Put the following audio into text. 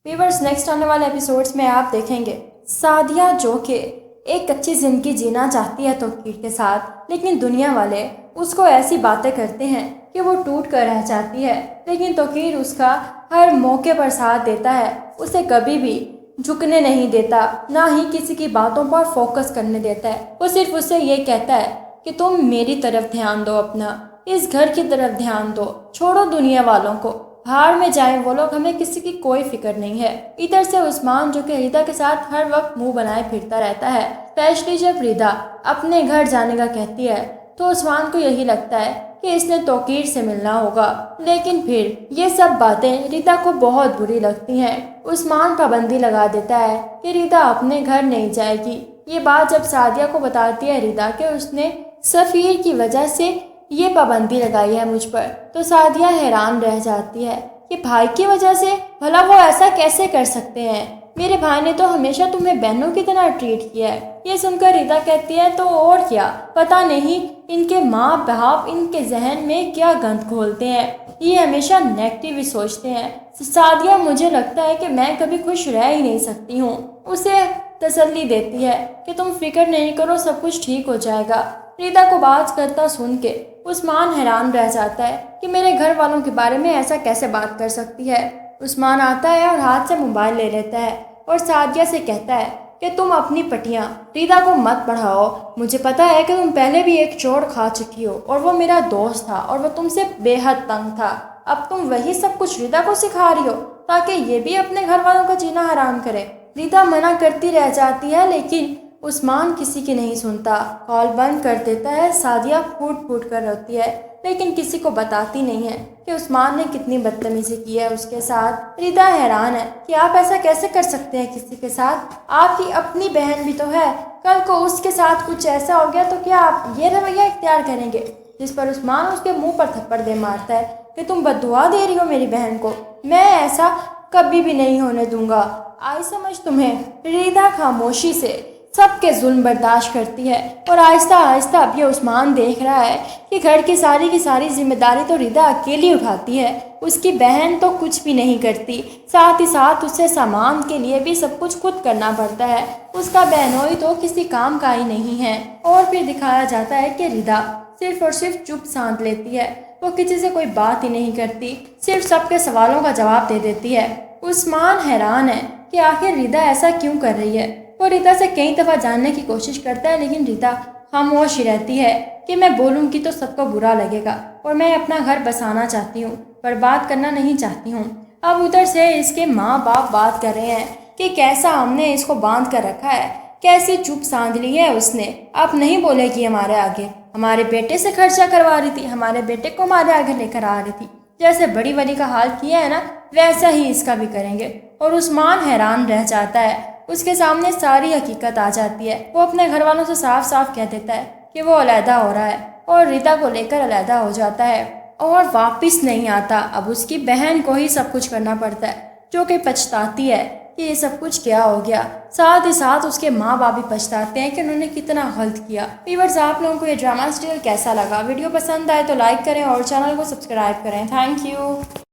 Viewers, next आने वाले episodes में आप देखेंगे सादिया जो कि एक अच्छी ज़िंदगी जीना चाहती है तौकीर के साथ, लेकिन दुनिया वाले उसको ऐसी बातें करते हैं कि वो टूट कर रह जाती है। लेकिन तौकीर उसका हर मौके पर साथ देता है, उसे कभी भी झुकने नहीं देता, ना ही किसी की बातों पर फोकस करने देता है। वो सिर्फ उससे ये कहता है कि तुम मेरी तरफ ध्यान दो, अपना इस घर की तरफ ध्यान दो, छोड़ो दुनिया वालों को, भाड़ में जाएं वो लोग, हमें किसी की कोई फिक्र नहीं है। इधर से उस्मान जो कि रिदा के साथ हर वक्त मुंह बनाए फिरता रहता है, स्पेशली जब रिदा अपने घर जाने का कहती है तो उस्मान को यही लगता है कि इसने तौकीर से मिलना होगा। लेकिन फिर ये सब बातें रिदा को बहुत बुरी लगती हैं। उस्मान पाबंदी लगा देता है कि रिदा अपने घर नहीं जाएगी। ये बात जब सादिया को बताती है रिदा कि उसने सफ़ीर की वजह से ये पाबंदी लगाई है मुझ पर, तो सादिया हैरान रह जाती है कि भाई की वजह से? भला वो ऐसा कैसे कर सकते हैं? मेरे भाई ने तो हमेशा तुम्हें बहनों की तरह ट्रीट किया है। ये सुनकर रिदा कहती है तो और क्या, पता नहीं इनके माँ बाप इनके जहन में क्या गंद घोलते हैं, ये हमेशा नेगेटिव ही सोचते हैं। सादिया मुझे लगता है कि मैं कभी खुश रह ही नहीं सकती हूँ। उसे तसल्ली देती है कि तुम फिक्र नहीं करो, सब कुछ ठीक हो जाएगा। रिदा को बात करता सुन के उस्मान हैरान रह जाता है कि मेरे घर वालों के बारे में ऐसा कैसे बात कर सकती है। उस्मान आता है और हाथ से मोबाइल ले लेता है और सादिया से कहता है कि तुम अपनी पटियां रिदा को मत बढ़ाओ। मुझे पता है कि तुम पहले भी एक चोट खा चुकी हो और वो मेरा दोस्त था और वो तुमसे बेहद तंग था। अब तुम वही सब कुछ रिदा को सिखा रही हो ताकि ये भी अपने घर वालों का जीना हराम करे। रिदा मना करती रह जाती है, लेकिन उस्मान किसी की नहीं सुनता, कॉल बंद कर देता है। सादिया फूट फूट कर रोती है, लेकिन किसी को बताती नहीं है कि उस्मान ने कितनी बदतमीजी की है उसके साथ। रिदा हैरान है कि आप ऐसा कैसे कर सकते हैं किसी के साथ, आपकी अपनी बहन भी तो है, कल को उसके साथ कुछ ऐसा हो गया तो क्या आप ये रवैया इख्तियार करेंगे? जिस पर उस्मान उसके मुंह पर थप्पड़ दे मारता है कि तुम बद्दुआ दे रही हो मेरी बहन को, मैं ऐसा कभी भी नहीं होने दूंगा। आई समझ तुम्हें? रिदा खामोशी से सबके जुल्म बर्दाश्त करती है और आहिस्ता आहिस्ता अब ये उस्मान देख रहा है कि घर की सारी जिम्मेदारी तो रिदा अकेली उठाती है, उसकी बहन तो कुछ भी नहीं करती। साथ ही साथ उसे सामान के लिए भी सब कुछ खुद करना पड़ता है, उसका बहनोई तो किसी काम का ही नहीं है। और फिर दिखाया जाता है कि रिदा सिर्फ और सिर्फ चुप साध लेती है, वो किसी से कोई बात ही नहीं करती, सिर्फ सबके सवालों का जवाब दे देती है। उस्मान हैरान है कि आखिर रिदा ऐसा क्यों कर रही है। वो रिदा से कई दफ़ा जानने की कोशिश करता है, लेकिन रिदा खामोश ही रहती है कि मैं बोलूँगी तो सबको बुरा लगेगा और मैं अपना घर बसाना चाहती हूँ, बर्बाद करना नहीं चाहती हूँ। अब उधर से इसके माँ बाप बात कर रहे हैं कि कैसा हमने इसको बांध कर रखा है, कैसी चुप साध ली है उसने, अब नहीं बोलेगी हमारे आगे। हमारे बेटे से खर्चा करवा रही थी, हमारे बेटे को हमारे आगे लेकर आ रही थी, जैसे बड़ी वाली का हाल किया है ना, वैसा ही इसका भी करेंगे। और उस्मान हैरान रह जाता है, उसके सामने सारी हकीकत आ जाती है। वो अपने घर वालों से साफ साफ कह देता है कि वो अलहदा हो रहा है और रिदा को लेकर अलहदा हो जाता है और वापस नहीं आता। अब उसकी बहन को ही सब कुछ करना पड़ता है, जो कि पछताती है कि ये सब कुछ क्या हो गया। साथ ही साथ उसके माँ बाप भी पछताते हैं कि उन्होंने कितना गलत किया। व्यूअर्स, आप लोगों को ये ड्रामा सीरियल कैसा लगा? वीडियो पसंद आए तो लाइक करें और चैनल को सब्सक्राइब करें। Thank you.